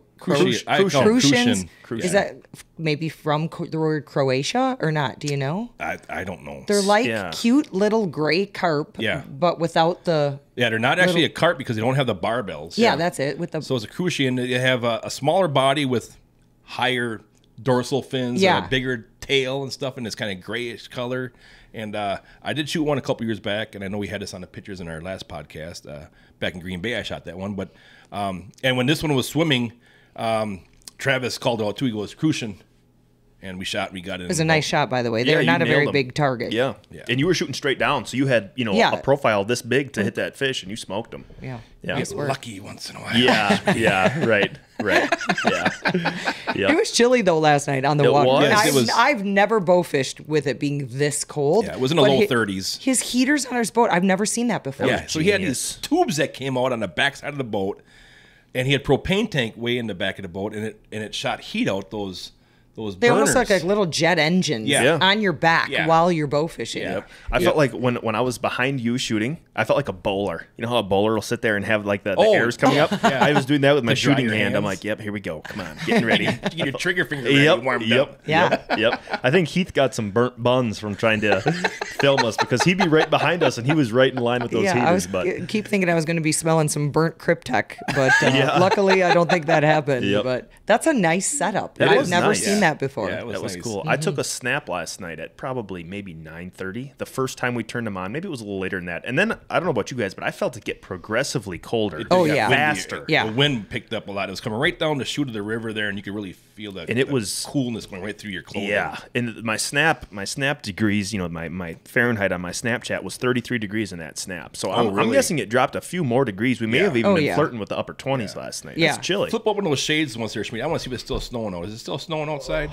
I call them Crucians? Crucian. Is that maybe from the word Croatia or not? Do you know? I don't know. They're like Yeah. cute little gray carp, Yeah. but without the. Yeah, they're not actually a carp because they don't have the barbells. Yeah, that's it. With the So as a crucian, they have a smaller body with higher dorsal fins Yeah. and a bigger tail and stuff, and it's kind of grayish color. And I did shoot one a couple years back, and I know we had this on the pictures in our last podcast. Back in Green Bay, I shot that one. But and when this one was swimming, Travis called it out too. He goes, Crucian. And we got it. It was a nice shot, by the way. They're you not a very nailed them. big target. Yeah. Yeah. And you were shooting straight down, so you had, Yeah. a profile this big to hit that fish, and you smoked them. Yeah. Yeah. Get lucky once in a while. Yeah, yeah, right. Yeah. It was chilly though last night on the It water. was. And Yes, it was. I've never bowfished with it being this cold. Yeah, it was in the but low 30s. His heaters on his boat, I've never seen that before. Yeah, so he had these tubes that came out on the backside of the boat, and he had propane tank way in the back of the boat, and it shot heat out those They burners. almost look like little jet engines Yeah. on your back Yeah. while you're bowfishing. Yeah. I felt like when I was behind you shooting, I felt like a bowler. You know how a bowler will sit there and have like the Oh, airs coming up? yeah. I was doing that with my To dry shooting your hand. I'm hands. like, yep, here we go. Come on, getting ready. You get your trigger finger ready, Yep, warmed up. Yeah. Yep. I think Heath got some burnt buns from trying to film us because he'd be right behind us and he was right in line with those Yeah, heaters. I But was keep thinking I was going to be smelling some burnt Cryptek, but Yeah. luckily I don't think that happened. Yep. But that's a nice setup. It I've was never nice. seen that before. Yeah, That was nice. cool. I took a snap last night at probably maybe 9:30. The first time we turned them on, maybe it was a little later than that. And then I don't know about you guys, but I felt it get progressively colder. Oh, It got yeah. windy. Faster. Yeah. The wind picked up a lot. It was coming right down the chute of the river there, and you could really feel the, And it the was- coolness going right through your clothing. Yeah, and my snap degrees, my Fahrenheit on my Snapchat was 33 degrees in that snap. So I'm really? guessing it dropped a few more degrees. We may Yeah. have even Oh, been yeah. flirting with the upper 20s last night. Yeah. It's chilly. Flip open those shades once there, Schmidt. I want to see if it's still snowing out. Is it still snowing outside?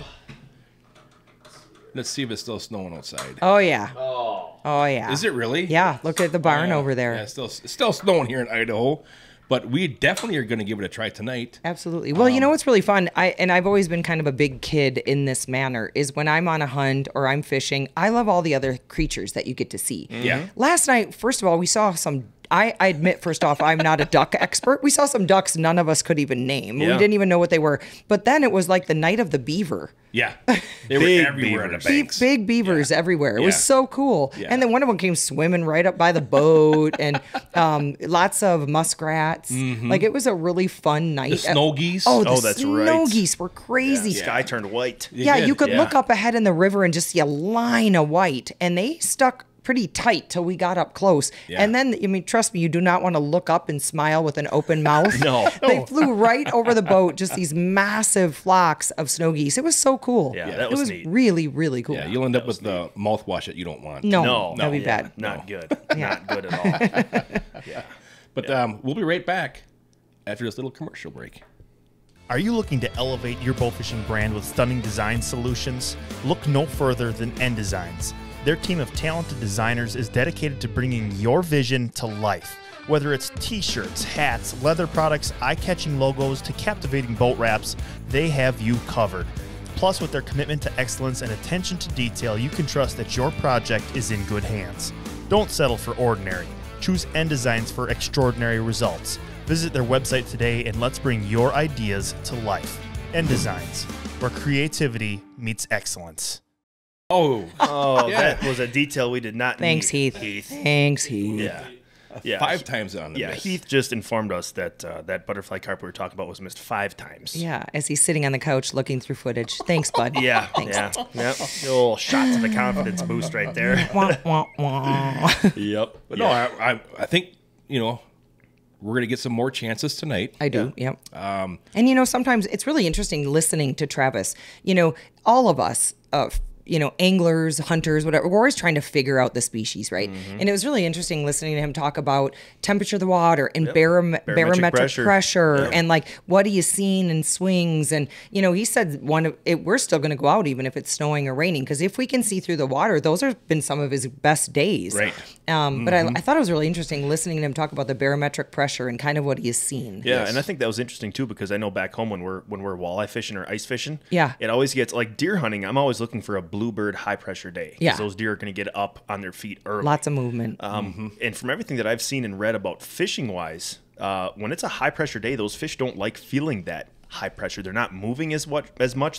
Let's see if it's still snowing outside. Oh yeah. Oh yeah. Is it really? Yeah. Look at the barn over there. Yeah, it's still snowing here in Idaho, but we definitely are going to give it a try tonight. Absolutely. Well, you know what's really fun? I've always been kind of a big kid in this manner, is when I'm on a hunt or I'm fishing, I love all the other creatures that you get to see. Yeah. Last night, first of all, we saw some. I admit, first off, I'm not a duck expert. We saw some ducks none of us could even name. Yeah. We didn't even know what they were. But then it was like the night of the beaver. Yeah, they were Big everywhere in the beavers. banks. Big beavers everywhere. It was Yeah. so cool. Yeah. And then one of them came swimming right up by the boat, and lots of muskrats. Like, it was a really fun night. The snow geese. Oh, the Oh, that's snow right. geese were crazy. Sky turned white. Yeah, did, you could yeah. look up ahead in the river and just see a line of white, and they stuck pretty tight till we got up close. Yeah. And then, I mean, trust me, you do not want to look up and smile with an open mouth. No. They flew right over the boat, just these massive flocks of snow geese. It was so cool. Yeah, that it was was neat. really, really cool. Yeah, you'll end up with the mouthwash that you don't want. No, No, that'd be yeah, bad. Not good. Not good at all. Yeah. But we'll be right back after this little commercial break. Are you looking to elevate your bowfishing brand with stunning design solutions? Look no further than N Designs. Their team of talented designers is dedicated to bringing your vision to life. Whether it's t-shirts, hats, leather products, eye-catching logos, to captivating boat wraps, they have you covered. Plus, with their commitment to excellence and attention to detail, you can trust that your project is in good hands. Don't settle for ordinary. Choose N Designs for extraordinary results. Visit their website today and let's bring your ideas to life. N Designs, where creativity meets excellence. Oh, yeah. That was a detail we did not Thanks, need. Heath. Thanks, Heath. Yeah. Yeah. 5 times on the Yeah, miss. Heath just informed us that that butterfly carp we were talking about was missed 5 times. Yeah, as he's sitting on the couch looking through footage. Thanks, bud. Yeah, yeah, yeah. A little shot to the confidence boost right there. Wah, wah, wah. Yep. But no, I think, we're going to get some more chances tonight. I do, yep. And, sometimes it's really interesting listening to Travis. All of us, anglers, hunters, whatever, we're always trying to figure out the species, right? And it was really interesting listening to him talk about temperature of the water and barometric pressure and like what he has seen in swings. And, he said we're still going to go out even if it's snowing or raining, because if we can see through the water, those have been some of his best days. Right. But I thought it was really interesting listening to him talk about the barometric pressure and kind of what he has seen. Yeah, and I think that was interesting too, because I know back home when we're walleye fishing or ice fishing, Yeah. it always gets like deer hunting. I'm always looking for a bluebird high pressure day, because Yeah. those deer are going to get up on their feet early. Lots of movement. And from everything that I've seen and read about fishing wise, when it's a high pressure day, those fish don't like feeling that high pressure. They're not moving as much.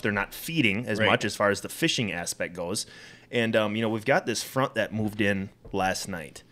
They're not feeding as much as far as the fishing aspect goes. And we've got this front that moved in last night.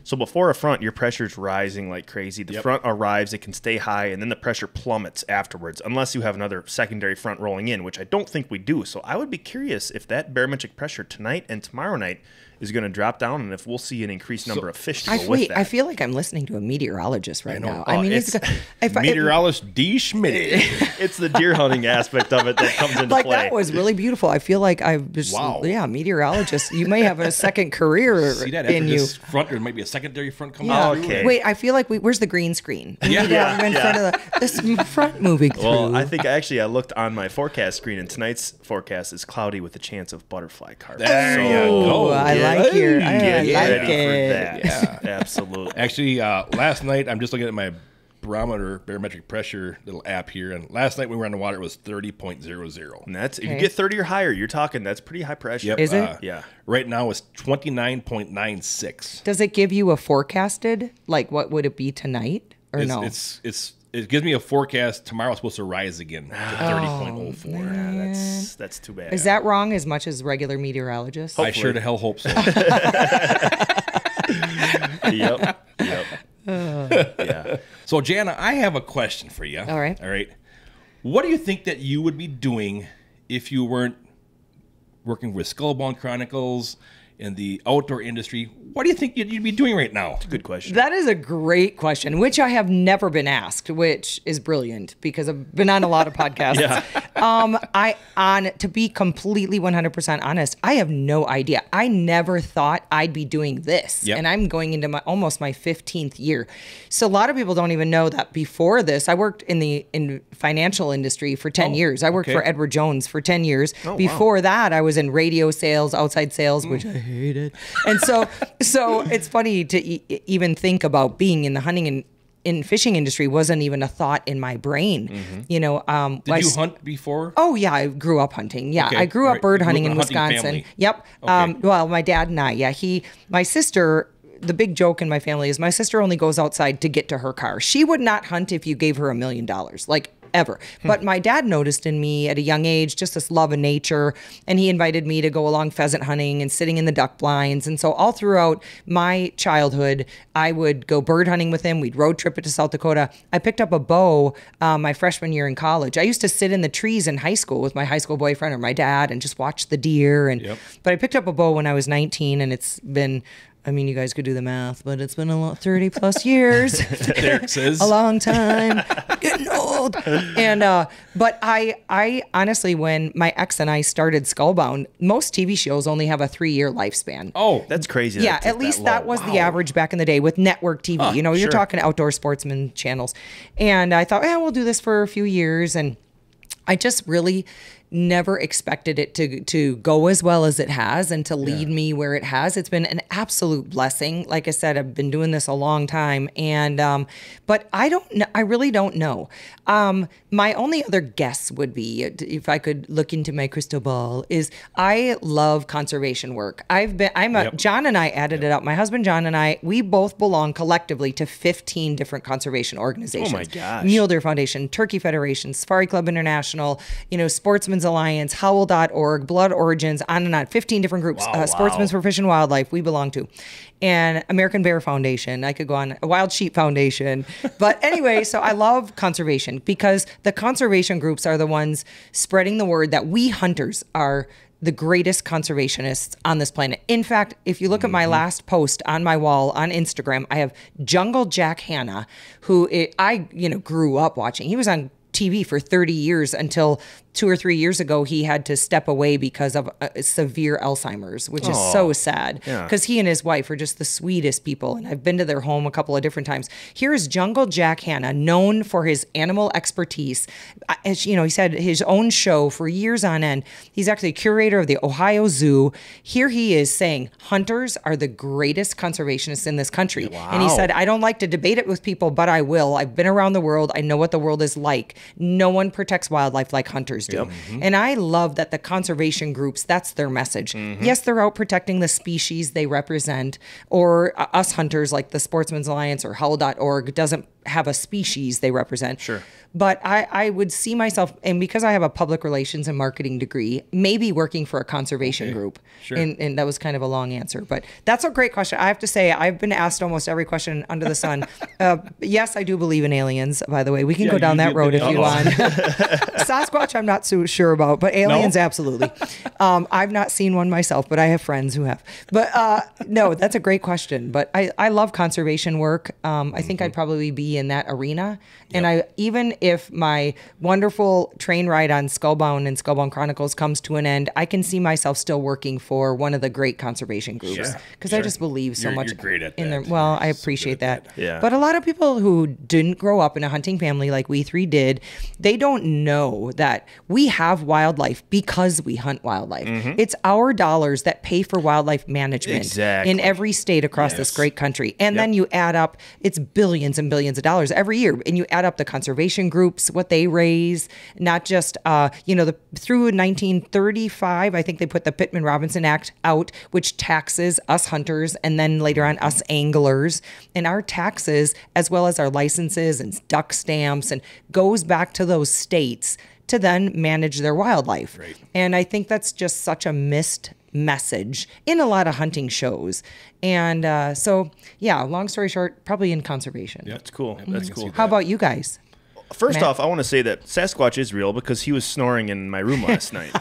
So before a front, your pressure's rising like crazy. The front arrives, it can stay high, and then the pressure plummets afterwards, unless you have another secondary front rolling in, which I don't think we do. So I would be curious if that barometric pressure tonight and tomorrow night is going to drop down, and if we'll see an increased number of fish to go with that. I feel like I'm listening to a meteorologist right now. Oh, I mean, it's Meteorologist D. Schmidt. It's the deer hunting aspect of it that comes into like play. that was really beautiful. I feel like I've just meteorologist. You may have a second career See that after in you. this front, there might be a secondary front coming Yeah. out. Okay. Wait, I feel like where's the green screen? We Yeah. need to have him in front of this front moving through. Well, I think actually I looked on my forecast screen, and tonight's forecast is cloudy with a chance of butterfly carp. There you Oh, go. I Yeah. like your. I Get like ready it. for that. Yeah. Absolutely. Actually, last night, I'm just looking at my barometric pressure little app here, and last night when we were on the water, it was 30.00. And that's if Okay. you get 30 or higher, you're talking that's pretty high pressure. Yep, Is it? Yeah. Right now, it's 29.96. Does it give you a forecasted? Like, what would it be tonight? Or no? It gives me a forecast. Tomorrow's supposed to rise again to 30.04. Yeah, that's too bad. Is that wrong as much as regular meteorologists? I sure to hell hope so. Yep. Yeah. So, Jana, I have a question for you. All right. What do you think that you would be doing if you weren't working with Skull Bound Chronicles in the outdoor industry, what do you think you'd be doing right now? Good question. That is a great question, which I have never been asked, which is brilliant because I've been on a lot of podcasts. To be completely 100% honest, I have no idea. I never thought I'd be doing this. Yep. And I'm going into almost my 15th year. So a lot of people don't even know that before this, I worked in the financial industry for 10 years. I worked for Edward Jones for 10 years. Before that, I was in radio sales, outside sales, which I hated. And so it's funny to even think about being in the hunting and in fishing industry wasn't even a thought in my brain. Did you hunt before? Oh yeah, I grew up hunting. Yeah, I grew up bird hunting in Wisconsin. Family. Yep. Okay. Well, my dad and I. Yeah, my sister. The big joke in my family is my sister only goes outside to get to her car. She would not hunt if you gave her $1 million. Like ever. But my dad noticed in me at a young age just this love of nature, and he invited me to go along pheasant hunting and sitting in the duck blinds. And so all throughout my childhood, I would go bird hunting with him. We'd road trip it to South Dakota. I picked up a bow my freshman year in college. I used to sit in the trees in high school with my high school boyfriend or my dad and just watch the deer. But I picked up a bow when I was 19, and it's been, I mean, you guys could do the math, but it's been 30 plus years. Derek says. A long time. Getting old. And, but I honestly, when my ex and I started Skull Bound, most TV shows only have a 3-year lifespan. Oh, that's crazy. Yeah, at least that was the average back in the day with network TV. You're talking outdoor sportsman channels. And I thought, we'll do this for a few years. And I just really never expected it to go as well as it has and to lead me where it has. It's been an absolute blessing. Like I said, I've been doing this a long time, and but I really don't know. My only other guess would be, if I could look into my crystal ball, is I love conservation work. John and I added it up. My husband John and I, we both belong collectively to 15 different conservation organizations. Oh my gosh. Mule Deer Foundation, Turkey Federation, Safari Club International, Sportsman's Alliance, Howl.org, Blood Origins, on and on. 15 different groups. Sportsmen's for Fish and Wildlife we belong to. And American Bear Foundation. I could go on. Wild Sheep Foundation. But anyway, so I love conservation because the conservation groups are the ones spreading the word that we hunters are the greatest conservationists on this planet. In fact, if you look at my last post on my wall on Instagram, I have Jungle Jack Hanna, who I grew up watching. He was on TV for 30 years until 2 or 3 years ago, he had to step away because of severe Alzheimer's, which is so sad because he and his wife are just the sweetest people. And I've been to their home a couple of different times. Here's Jungle Jack Hanna, known for his animal expertise. As he said his own show for years on end. He's actually curator of the Ohio Zoo. Here he is saying hunters are the greatest conservationists in this country. Wow. And he said, I don't like to debate it with people, but I will. I've been around the world. I know what the world is like. No one protects wildlife like hunters do. Yep. Mm-hmm. And I love that the conservation groups, that's their message. Mm-hmm. Yes, they're out protecting the species they represent, or us hunters like the Sportsman's Alliance or Howl.org doesn't have a species they represent. Sure. But I would see myself, and because I have a public relations and marketing degree, maybe working for a conservation group. Sure. And that was kind of a long answer, but that's a great question. I have to say, I've been asked almost every question under the sun. Yes, I do believe in aliens, by the way. We can go down that road if you want. Sasquatch, I'm not so sure about, but aliens, absolutely. I've not seen one myself, but I have friends who have. But no, that's a great question. But I love conservation work. I think I'd probably be in that arena. And even if my wonderful train ride on Skull Bound and Skull Bound Chronicles comes to an end, I can see myself still working for one of the great conservation groups because I just believe so much you're great at in that. their. Well, I appreciate that. Yeah. But a lot of people who didn't grow up in a hunting family like we three did, they don't know that we have wildlife because we hunt wildlife. Mm-hmm. It's our dollars that pay for wildlife management in every state across this great country. And then you add up, it's billions and billions of dollars every year, and you add up the conservation groups, what they raise, not just, through 1935, I think they put the Pittman-Robertson Act out, which taxes us hunters and then later on us anglers. And our taxes, as well as our licenses and duck stamps, and goes back to those states to then manage their wildlife. Right. And I think that's just such a missed message in a lot of hunting shows. And long story short, probably in conservation. Yeah, that's cool. That's cool. How about you guys? first off, I want to say that Sasquatch is real because he was snoring in my room last night.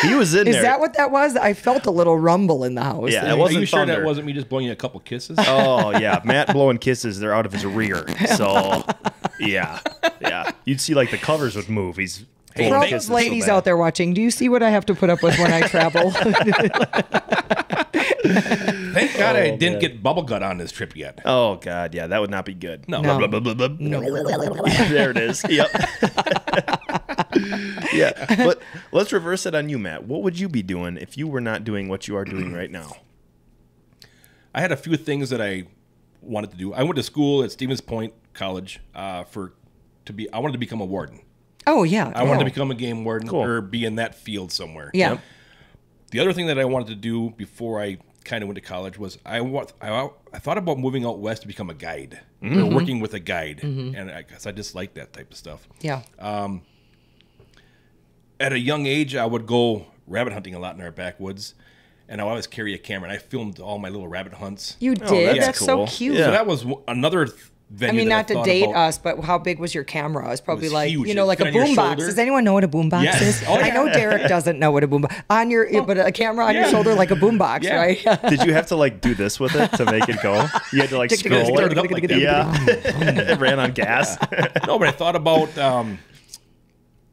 He was in there. Is that what that was? I felt a little rumble in the house. Yeah, there. it wasn't Are you sure thunder. that wasn't me just blowing you a couple kisses? Oh, yeah. Matt blowing kisses. They're out of his rear. So, yeah. Yeah. You'd see like the covers would move. He's blowing For all kisses those ladies so bad. out there watching, do you see what I have to put up with when I travel? Thank God I didn't get bubble gut on this trip yet. Oh, God. Yeah, that would not be good. No. No. Blah, blah, blah, blah, blah. There it is. Yep. Yeah. But let's reverse it on you, Matt. What would you be doing if you were not doing what you are doing right now? I had a few things that I wanted to do. I went to school at Stevens Point College I wanted to become a warden. Oh, yeah. I wanted to become a game warden Cool. or be in that field somewhere. Yeah. Yep. The other thing that I wanted to do before I kind of went to college was I thought about moving out west to become a guide or working with a guide, and I guess I just like that type of stuff. Yeah. At a young age, I would go rabbit hunting a lot in our backwoods, and I would always carry a camera, and I filmed all my little rabbit hunts. You did? that's That's cool. so cute. Yeah. So that was another venue. I mean, that not to thought date about. us, but how big was your camera? It's probably was like, huge. you know, It like a fit on your boombox. shoulder. Does anyone know what a boombox Yes. is? Oh, I yeah. know Derek doesn't know what a boombox. But a camera on your Yeah. shoulder like a boombox, Yeah. right? Did you have to like do this with it to make it go? You had to like scroll Started it. up like that. Yeah. It ran on gas. No, but I thought about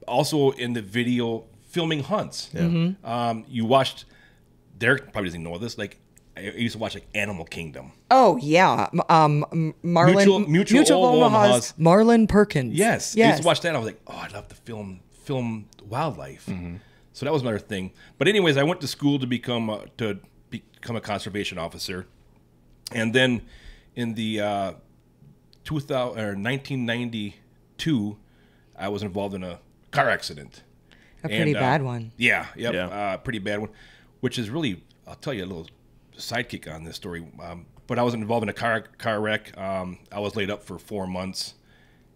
also in the video filming hunts. You watched. Derek probably doesn't know this. Like I used to watch like Animal Kingdom. Oh, yeah. Marlon. Mutual Omaha's. Marlon Perkins. Yes. I used to watch that. I was like, oh, I'd love to film wildlife. So that was another thing. But anyways, I went to school to become a conservation officer, and then in the 1992, I was involved in a car accident. A pretty bad one. Yeah, yep, Yeah. pretty bad one. Which is really, I'll tell you a little sidekick on this story. But I was involved in a car wreck. I was laid up for 4 months,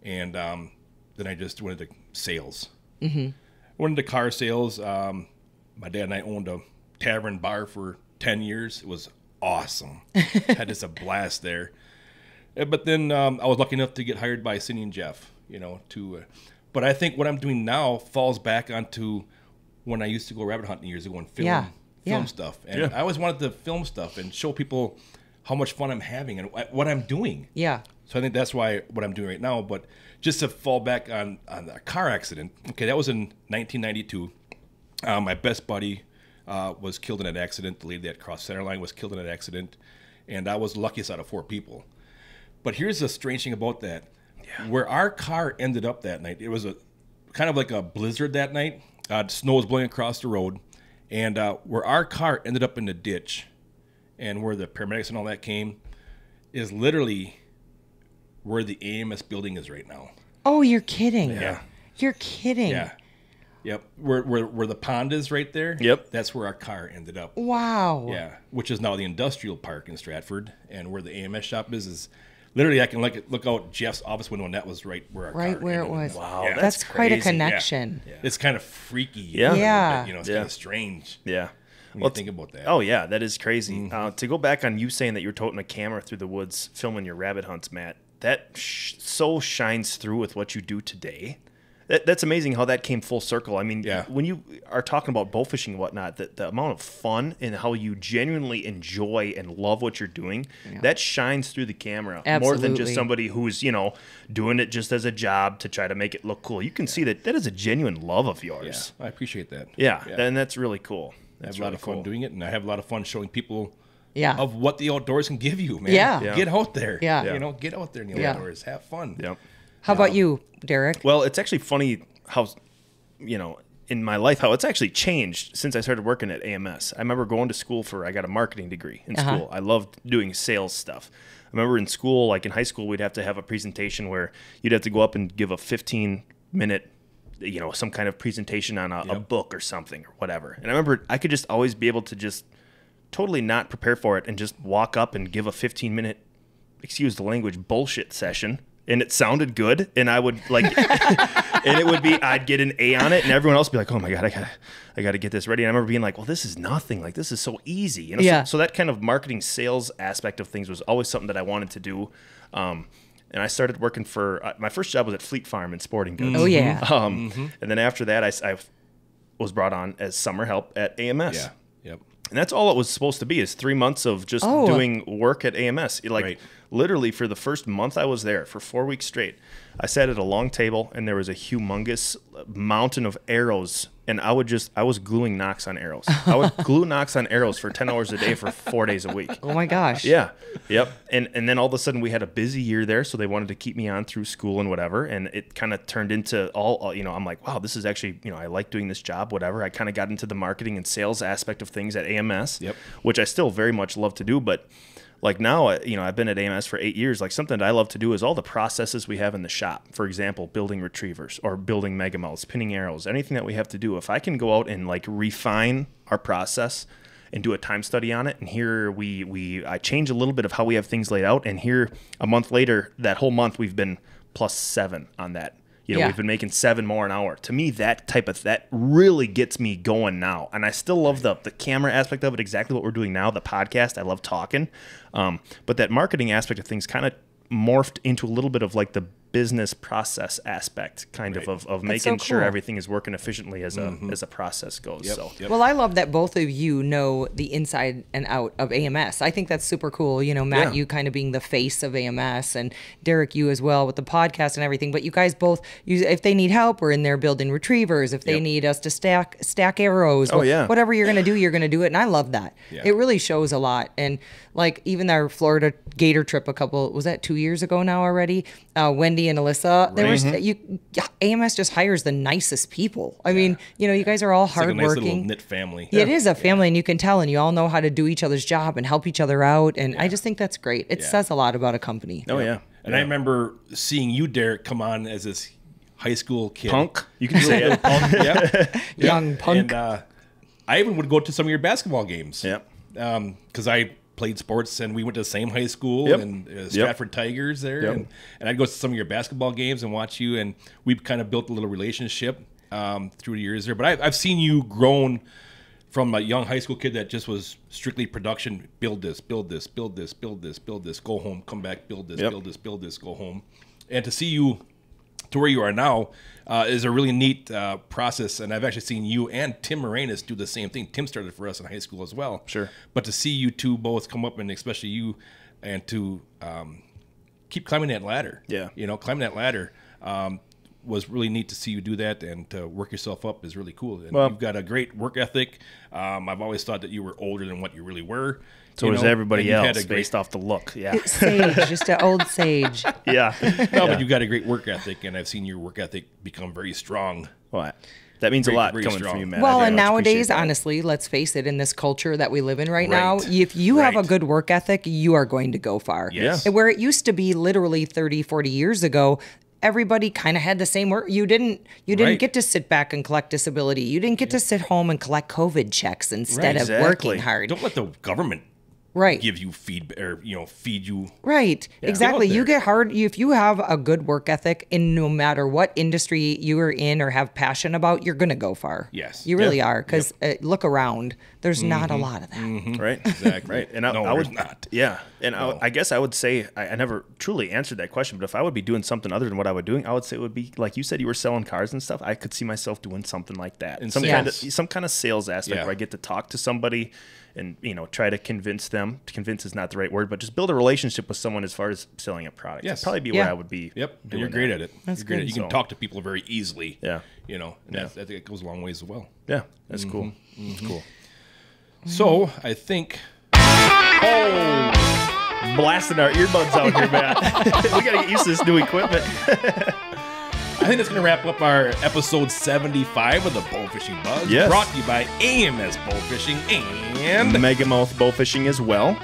and then I just went into sales. Went into car sales. My dad and I owned a tavern bar for 10 years. It was awesome. Had just a blast there. But then I was lucky enough to get hired by Cindy and Jeff, but I think what I'm doing now falls back onto when I used to go rabbit hunting years ago and film stuff. And I always wanted to film stuff and show people how much fun I'm having and what I'm doing. Yeah. So I think that's what I'm doing right now. But just to fall back on the car accident, okay, that was in 1992. My best buddy was killed in an accident. The lady that crossed center line was killed in an accident. And I was the luckiest out of 4 people. But here's the strange thing about that. Yeah. Where our car ended up that night, it was a kind of like a blizzard that night. Snow was blowing across the road. And where our car ended up in the ditch and where the paramedics and all that came is literally where the AMS building is right now. Oh, you're kidding. Yeah. You're kidding. Yeah. Yep. Where the pond is right there. Yep. That's where our car ended up. Wow. Yeah. Which is now the industrial park in Stratford. And where the AMS shop is literally I can look out Jeff's office window and that was right where our car Right where it ended up. was. Wow, Yeah. That's quite a crazy. connection. Yeah. It's kind of freaky. Yeah. Yeah. It's Yeah. kind of strange Yeah. when you think about that. Oh, yeah, that is crazy. To go back on you saying that you're toting a camera through the woods, filming your rabbit hunts, Matt, that so shines through with what you do today. That's amazing how that came full circle. I mean, Yeah. when you are talking about bowfishing and whatnot, the amount of fun and how you genuinely enjoy and love what you're doing, that shines through the camera more than just Absolutely. somebody who's, doing it just as a job to try to make it look cool. You can see that is a genuine love of Yeah. yours. I appreciate that. Yeah, and that's really cool. I That's have a lot really of fun cool. doing it, and I have a lot of fun showing people Yeah. of what the outdoors can give you, man. Yeah. Yeah. Get out there. Yeah. Yeah. Get out there in the Yeah. outdoors. Have fun. Yep. How about you, Derek? Well, it's actually funny how, in my life, how it's actually changed since I started working at AMS. I remember going to school I got a marketing degree in school. I loved doing sales stuff. I remember in school, like in high school, we'd have to have a presentation where you'd have to go up and give a 15-minute, some kind of presentation on a book or something or whatever. And I remember I could just always be able to just totally not prepare for it and just walk up and give a 15-minute, excuse the language, bullshit session. And it sounded good, and I would and it would be, I'd get an A on it, and everyone else would be like, oh my God, I gotta get this ready. And I remember being like, well, this is nothing. Like, this is so easy. Yeah. So that kind of marketing sales aspect of things was always something that I wanted to do. and I started working for my first job was at Fleet Farm in sporting goods. Oh yeah. And then after that, I was brought on as summer help at AMS. Yeah. Yep. And that's all it was supposed to be is 3 months of just doing work at AMS. Literally for the first month I was there, for 4 weeks straight, I sat at a long table and there was a humongous mountain of arrows. And I was gluing nocks on arrows. I would glue nocks on arrows for 10 hours a day for 4 days a week. Oh my gosh. Yeah. Yep. And then all of a sudden we had a busy year there. So they wanted to keep me on through school and whatever. And it kind of turned into all, I'm like, wow, this is actually, I like doing this job, whatever. I kind of got into the marketing and sales aspect of things at AMS, which I still very much love to do. But like now, I've been at AMS for 8 years. Like something that I love to do is all the processes we have in the shop. For example, building retrievers or building megamouths, pinning arrows, anything that we have to do. If I can go out and like refine our process and do a time study on it, and here I change a little bit of how we have things laid out, and here a month later, that whole month we've been +7 on that. We've been making 7 more an hour. To me, that really gets me going now. And I still love the camera aspect of it, exactly what we're doing now, the podcast. I love talking. But that marketing aspect of things kind of morphed into a little bit of like the business process aspect of making sure everything is working efficiently as a process goes. Well, I love that both of you know the inside and out of AMS. I think that's super cool. Matt, you kind of being the face of AMS, and Derek, you as well with the podcast and everything. But you guys both, if they need help, we're in there building retrievers. If they need us to stack arrows, whatever you're going to do it. And I love that. Yeah. It really shows a lot. And like even our Florida Gator trip was that 2 years ago now already? Wendy and Alyssa, AMS just hires the nicest people. I mean, you guys are all hardworking. Like a nice little knit family. It is a family, and you can tell, and you all know how to do each other's job and help each other out. And I just think that's great. It says a lot about a company. Oh yeah. And I remember seeing you, Derek, come on as this high school kid. Punk. You can say it. Punk. Young punk. And I even would go to some of your basketball games. Yeah. Because I played sports, and we went to the same high school and Stratford Tigers there, and I'd go to some of your basketball games and watch you, and we kind of built a little relationship through the years there. But I've seen you grown from a young high school kid that just was strictly production, build this, build this, build this, build this, build this, go home, come back, build this, build this, build this, go home, and to see you to where you are now is a really neat process. And I've actually seen you and Tim Moranis do the same thing. Tim started for us in high school as well. Sure. But to see you two both come up, and especially you, and to keep climbing that ladder. Yeah. Climbing that ladder was really neat to see you do that, and to work yourself up is really cool. And you've got a great work ethic. I've always thought that you were older than what you really were. So is everybody else based off the look. Yeah. Sage, just an old sage. Yeah. But you've got a great work ethic, and I've seen your work ethic become very strong. Well, that means a lot coming from you, Matt. Well, and nowadays, honestly, let's face it, in this culture that we live in right now, if you have a good work ethic, you are going to go far. Yes. Where it used to be literally 30, 40 years ago, everybody kind of had the same work. You didn't get to sit back and collect disability. You didn't get to sit home and collect COVID checks instead of working hard. Don't let the government give you feed you. Right. Yeah. Exactly. You get hard. If you have a good work ethic, in no matter what industry you are in or have passion about, you're going to go far. Yes. You really are. Because look around. There's not a lot of that. Mm-hmm. Right. Exactly. Right. And I would not. Yeah. And I guess I would say, I never truly answered that question, but if I would be doing something other than what I was doing, I would say it would be, like you said, you were selling cars and stuff. I could see myself doing something like that. And some kind of sales aspect where I get to talk to somebody and try to convince them. Convince is not the right word, but just build a relationship with someone as far as selling a product. Yes. That'd probably be where I would be. Yep. And you're great at it. That's good. You can talk to people very easily. Yeah. And I think it goes a long ways as well. Yeah. That's cool. That's cool. So I think. Oh, blasting our earbuds out here, Matt. We got to get used to this new equipment. I think that's going to wrap up our episode 75 of the Bowfishing Buzz. Yes. Brought to you by AMS Bowfishing and Megamouth Bowfishing as well.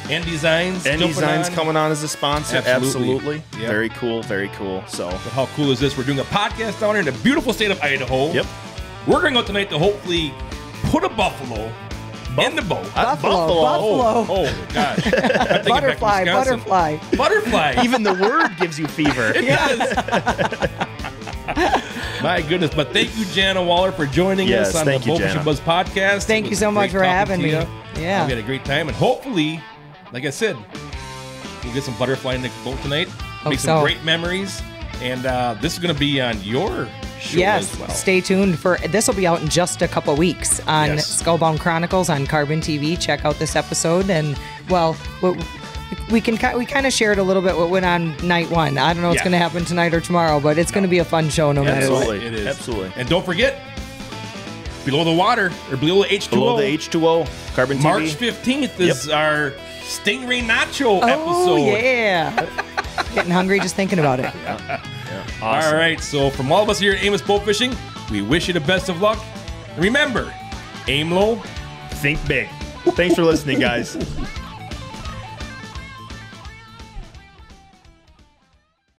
And Designs. And Designs coming on as a sponsor. Absolutely. Yep. Very cool. Very cool. So how cool is this? We're doing a podcast down here in the beautiful state of Idaho. Yep. We're going out tonight to hopefully put a buffalo in the boat. Buffalo. Oh, gosh. Butterfly. Even the word gives you fever. It does. My goodness. But thank you, Jana Waller, for joining us on the Bowfishing Buzz podcast. Thank you so much for having me. Yeah. We had a great time. And hopefully, like I said, We'll get some butterfly in the boat tonight. Hope Make some so. great memories. And this is going to be on your show Yes, as well. stay tuned for this. Will be out in just a couple weeks on Yes. Skull Bound Chronicles on Carbon TV. Check out this episode, and well, we kind of shared a little bit what went on night one. I don't know what's Yeah. going to happen tonight or tomorrow, but it's going to be a fun show no matter what. Absolutely. It is. Absolutely. And don't forget, below the water, or below the H2O, Below the H2O, Carbon TV. March 15th is our Stingray Nacho Oh episode. yeah, getting hungry just thinking about it. Awesome. All right, so from all of us here at Amos Boat Fishing, we wish you the best of luck. And remember, aim low. Think big. Thanks for listening, guys.